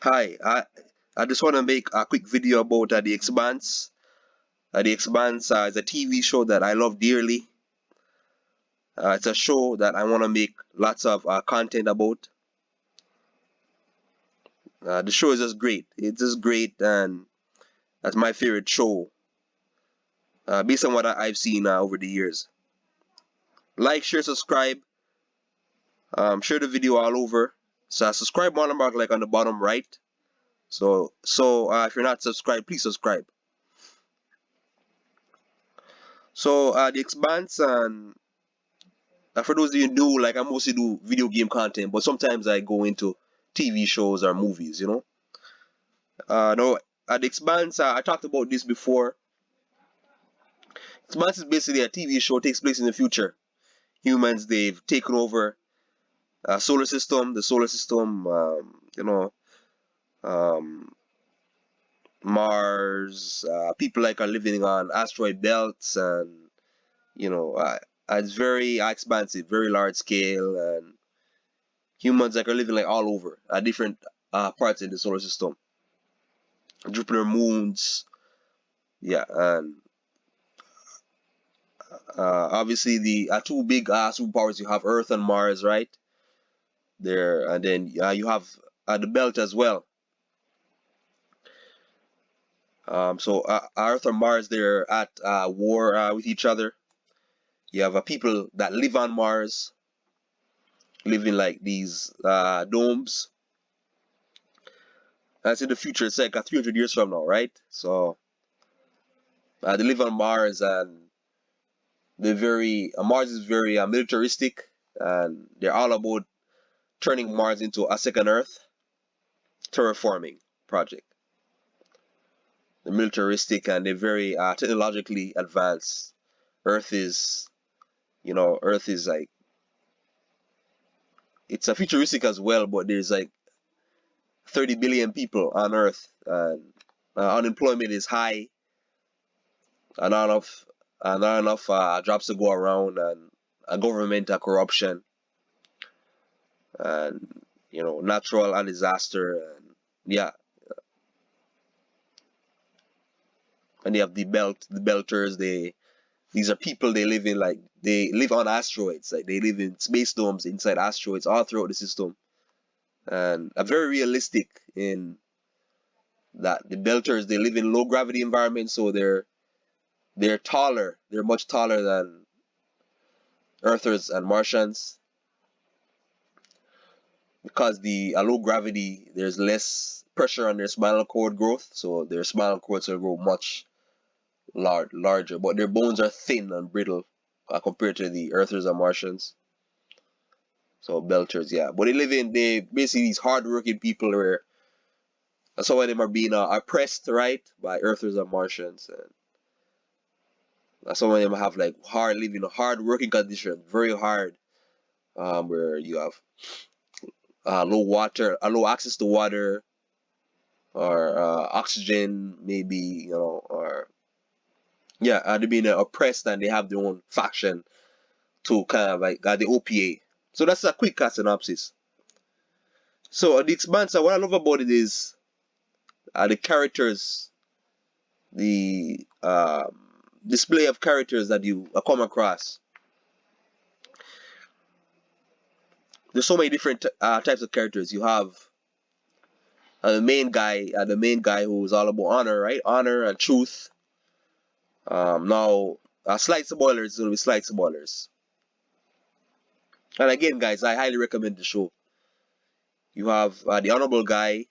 Hi, I just want to make a quick video about The Expanse. The Expanse is a TV show that I love dearly. It's a show that I want to make lots of content about. The show is just great. It's just great, and that's my favorite show based on what I've seen over the years. Like, share, subscribe, share the video all over. So subscribe button mark like on the bottom right. So if you're not subscribed, please subscribe. So The Expanse and for those of you who do, like I mostly do video game content, but sometimes I go into TV shows or movies, you know. No, at Expanse, I talked about this before. Expanse is basically a TV show takes place in the future. Humans, they've taken over solar system, the solar system, um, Mars. People like are living on asteroid belts, and you know, it's very expansive, very large scale, and humans like are living like all over different parts in the solar system. Jupiter, moons, yeah, and obviously the two big superpowers you have Earth and Mars, right? There, and then you have the belt as well. So Earth and Mars, they're at war with each other. You have people that live on Mars, live in like these domes. That's in the future. It's like 300 years from now, right? So they live on Mars, and they're very Mars is very militaristic, and they're all about turning Mars into a second Earth, terraforming project. They're militaristic and they're very technologically advanced. Earth is, Earth is like it's a futuristic as well, but there's like 30 billion people on Earth, and unemployment is high, and not enough jobs to go around, and government corruption, and natural and disaster, and yeah, and they have the belters. These are people, they live on asteroids, like they live in space domes inside asteroids all throughout the system, and are very realistic in that the belters, they live in low gravity environments, so they're taller, they're much taller than Earthers and Martians, because the low gravity, there's less pressure on their spinal cord growth, so their spinal cords will grow much larger, but their bones are thin and brittle compared to the Earthers and Martians. So belters, yeah. But they basically these hardworking people where some of them are being oppressed, right, by Earthers and Martians, and some of them have like hard working conditions, very hard, where you have low access to water or oxygen, maybe, or yeah, they're being oppressed, and they have their own faction to kind of like the OPA. So that's a quick synopsis. So the Expanse, what I love about it is the characters, the display of characters that you come across. There's so many different types of characters. You have the main guy who's all about honor, right? Honor and truth. Now, slight spoilers. It's gonna be slight spoilers. And again, guys, I highly recommend the show. You have the honorable guy.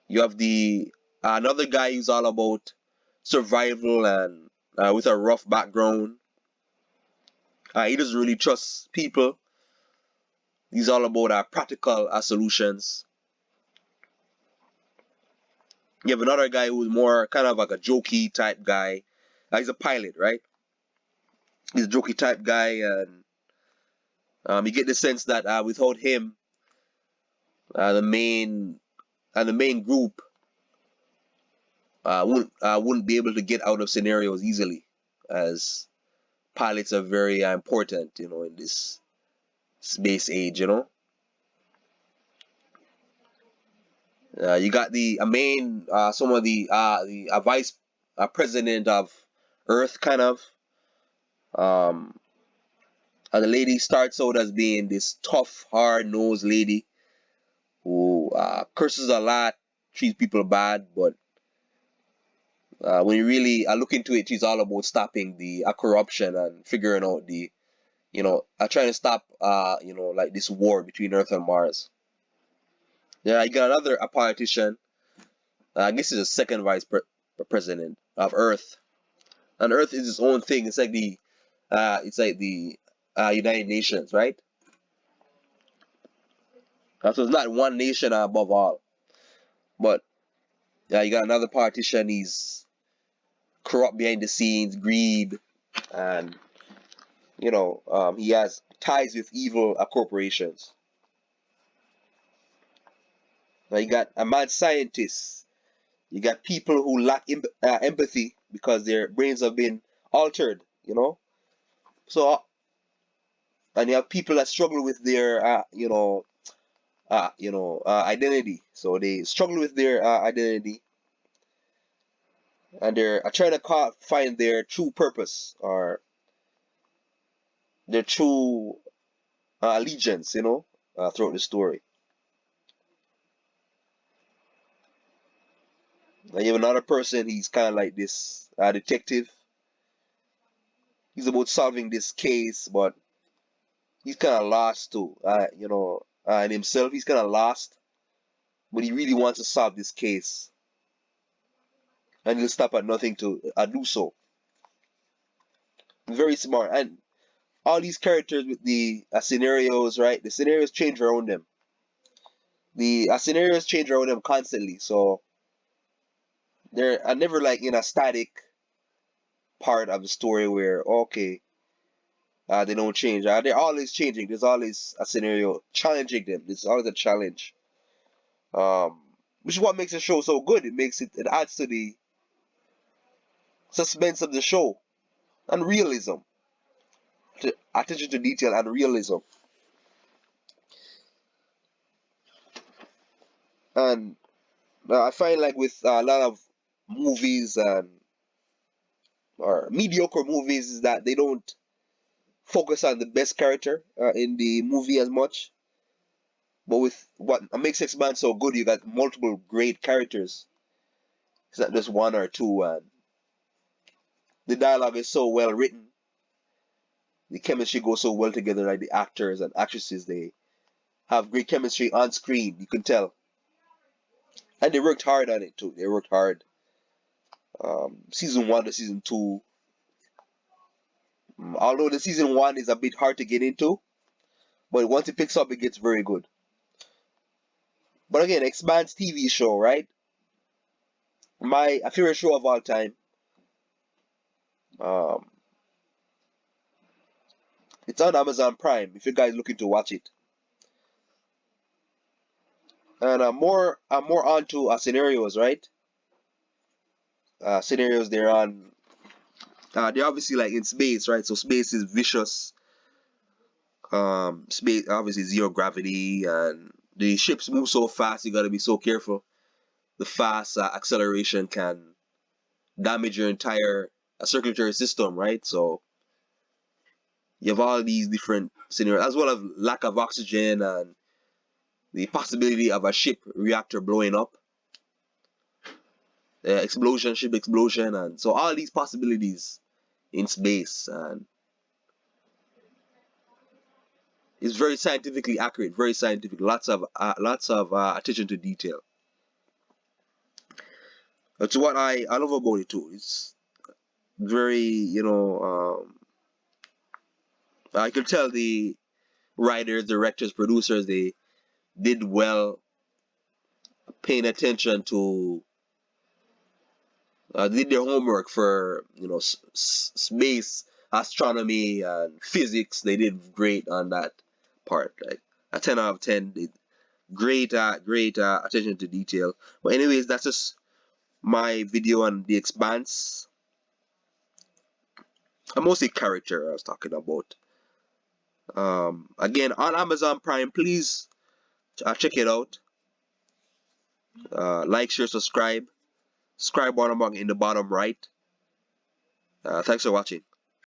You have the another guy who's all about survival and with a rough background. He doesn't really trust people. He's all about practical solutions. You have another guy who's more kind of like a jokey type guy. He's a pilot, right? He's a jokey type guy, and you get the sense that without him, the main group wouldn't be able to get out of scenarios easily, as pilots are very important, in this space age, You got the main some of the vice president of Earth kind of. Um, and the lady starts out as being this tough, hard-nosed lady who curses a lot, treats people bad, but when you really look into it, she's all about stopping the corruption and figuring out the, trying to stop, like this war between Earth and Mars. Yeah, you got another a politician. I guess he's the second president of Earth, and Earth is its own thing. It's like the United Nations, right? So it's not one nation above all. But yeah, you got another politician. He's corrupt behind the scenes, greed, and he has ties with evil corporations. Now you got a mad scientist. You got people who lack empathy because their brains have been altered. So and you have people that struggle with their identity. So they struggle with their identity, and they're trying to find their true purpose or their true allegiance, throughout the story. And you have another person, he's kind of like this detective. He's about solving this case, but he's kind of lost too. And himself, he's kind of lost, but he really wants to solve this case, and he'll stop at nothing to do so. Very smart, and all these characters with the scenarios, right? The scenarios change around them. The scenarios change around them constantly, so they're never like in a static part of the story where okay, they don't change. They're always changing. There's always a scenario challenging them. There's always a challenge. Um, which is what makes the show so good. It adds to the suspense of the show and realism, attention to detail and realism. And I find like with a lot of movies and or mediocre movies is that they don't focus on the best character in the movie as much. But with what makes Expanse so good, you got multiple great characters. It's not just one or two, and the dialogue is so well written. The chemistry goes so well together. Like the actors and actresses, they have great chemistry on screen. You can tell, and they worked hard on it too. They worked hard. Season one to season two. Although the season one is a bit hard to get into, but once it picks up, it gets very good. But again, Expanse TV show, right? My favorite show of all time. Um, it's on Amazon Prime if you guys looking to watch it. And I'm more onto scenarios, right? Scenarios they're on. They're obviously like in space, right? So space is vicious. Space obviously zero gravity, and the ships move so fast. You got to be so careful. The fast acceleration can damage your entire circulatory system, right? So you have all these different scenarios, as well as lack of oxygen and the possibility of a ship reactor blowing up, ship explosion, and so all these possibilities in space, and it's very scientifically accurate, very scientific, lots of attention to detail. That's what I love about it too. It's very, I could tell the writers, directors, producers, they did well paying attention to, did their homework for, space, astronomy, and physics. They did great on that part. Like a 10 out of 10. Great attention to detail. But anyways, that's just my video on The Expanse. Mostly character I was talking about. Again, on Amazon Prime, please check it out. Like, share, subscribe. Subscribe button mark in the bottom right. Thanks for watching.